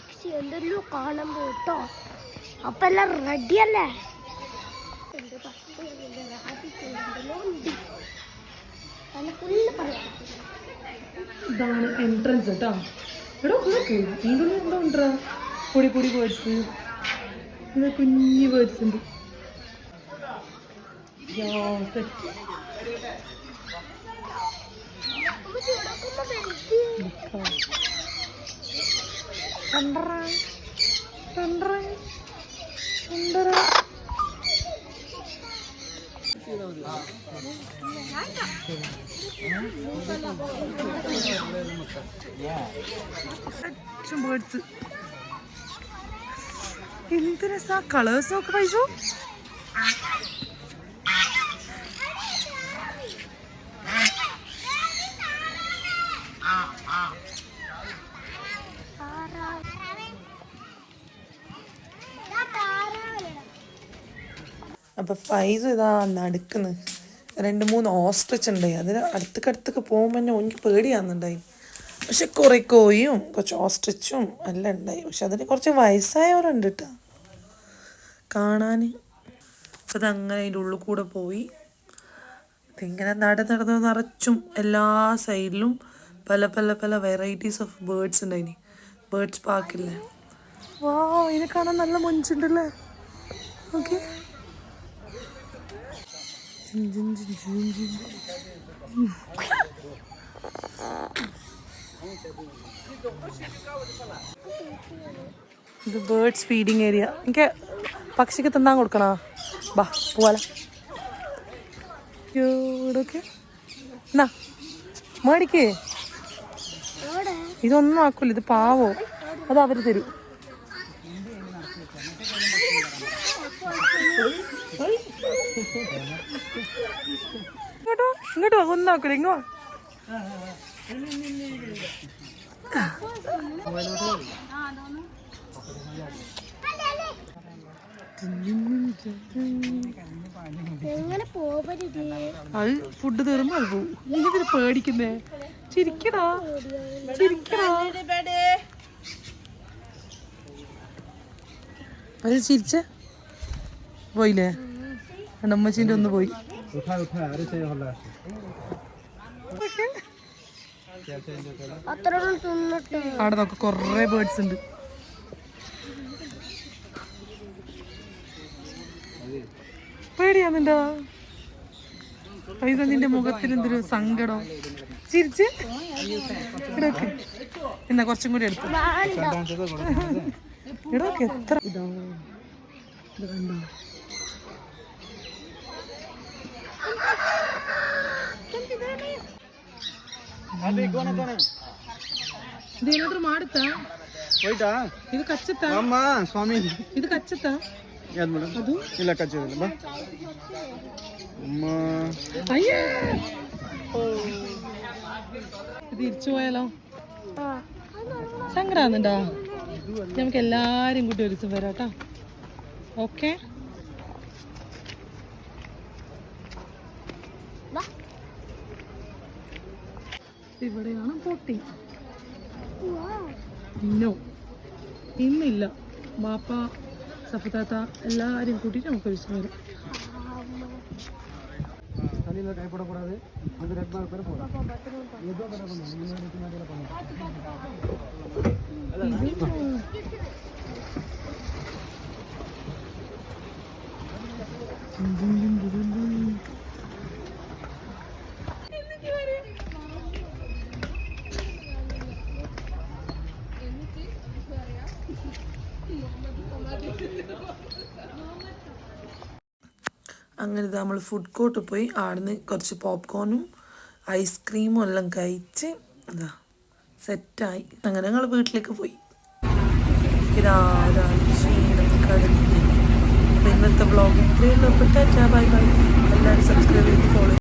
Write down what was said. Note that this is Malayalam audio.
പക്ഷി എന്തെല്ലോ കാണാൻ പോട്ടോ. അപ്പൊ എല്ലാം റെഡിയല്ലേ? ഇതാണ് എൻട്രൻസ് കേട്ടോ. എന്തോ പൊടി പൊടി ബേർഡ്സ്, കുഞ്ഞി ബേർഡ്സ് ഉണ്ട്. ബേർഡ്സ് എന്ത് രസാ. കളേഴ്സ് നോക്ക് പൈസു. അപ്പൊ ഫൈസ് ഇതാ നടുക്കുന്നു. 2-3 ഓസ്ട്രിച്ച് ഉണ്ടായി. അതിന് അടുത്തൊക്കെ പോകുമ്പോൾ തന്നെ എനിക്ക് പേടിയാകുന്നുണ്ടായി. പക്ഷെ കുറേ കോയും കുറച്ച് ഓസ്ട്രിച്ചും എല്ലാം ഉണ്ടായി. പക്ഷെ അതിന് കുറച്ച് വയസ്സായവരുണ്ട് കേട്ടോ കാണാൻ. അപ്പം അതങ്ങനെ അതിൻ്റെ ഉള്ളിൽ കൂടെ പോയി. ഇങ്ങനെ നടന്ന് നിറച്ചും എല്ലാ സൈഡിലും പല പല പല വെറൈറ്റീസ് ഓഫ് ബേർഡ്സ് ഉണ്ടായിനി. ബേർഡ്സ് പാർക്കില്ലേ. വാ, ഇതിനെ കാണാൻ നല്ല മൊഞ്ചുണ്ടല്ലേ. ഓക്കെ, ഇത് ബേർഡ്സ് ഫീഡിങ് ഏരിയ. എനിക്ക് പക്ഷിക്ക് തിന്നാൻ കൊടുക്കണോ? ബാ പോവാല. ഇവിടൊക്കെ എന്നാ മേടിക്കേ. ഇതൊന്നും ആക്കൂല, ഇത് പാവോ. അത് അവര് തരൂ. ഇങ്ങോട്ടോ ഒന്നും ആക്കൂല. ഇങ്ങോ അത് ഫുഡ് തരുമ്പോ അത് പോവും. നീ പേടിക്കുന്നേ. ചിരിക്കടാ ചിരിക്കടാ. അത് ചിരിച്ച പോയില്ലേ. അമ്മച്ചീൻ്റെ ഒന്ന് പോയി. അവിടെ നോക്ക് കൊറേ ബേർഡ്സ് ഉണ്ട്. പേടിയാന്നുണ്ടോ? പൈസ നിന്റെ മുഖത്തിന് എന്തൊരു സങ്കടം. ചിരിച്ച് ഇടക്ക് എന്നാ കുറച്ചും കൂടി എടുത്തു ഇടക്ക്. എത്ര ഇതോ ഇത് കണ്ടോ. ಇದೇನಾದ್ರೂ ಮಾಡುತ್ತಾ ಹೋಯ್ತಾ? ಇದು ಕಚ್ಚುತ್ತಾ ಅಮ್ಮ ಸ್ವಾಮಿ? ಇದು ಕಚ್ಚುತ್ತಾ? ಯಾವ್ದು ಮೇಡಮ್? ಅದು ಇಲ್ಲ ಕಚ್ಚೋದಿಲ್ಲ. ಬಾ ಅಮ್ಮ. ಅಯ್ಯ, ഇത് തിരിച്ചു പോയാലോ? സങ്കടാന്നുണ്ടോ? നമുക്ക് എല്ലാരും കൂട്ടി ഒരു ദിവസം വരാം കേട്ടോ. ഓക്കെ, ഇവിടെയാണ് ബോട്ടിങ്. നോ, ഇന്നില്ല. ബാപ്പ, സഫത്താത്ത എല്ലാരും കൂട്ടിട്ട് നമുക്ക് ഒരു ദിവസം വരാം. അങ്ങനെ നമ്മൾ ഫുഡ് കോർട്ട് പോയി. ആടുന്ന് കുറച്ച് പോപ്കോണും ഐസ്ക്രീമും എല്ലാം കഴിച്ച് എന്താ സെറ്റായി. അങ്ങനെ ഞങ്ങൾ വീട്ടിലേക്ക് പോയി. ഇന്നത്തെ വ്ളോഗ് ഇത്രയേ ഉള്ളൂ. Bye bye. എല്ലാവരും സബ്സ്ക്രൈബ് ചെയ്ത് ഫോളോ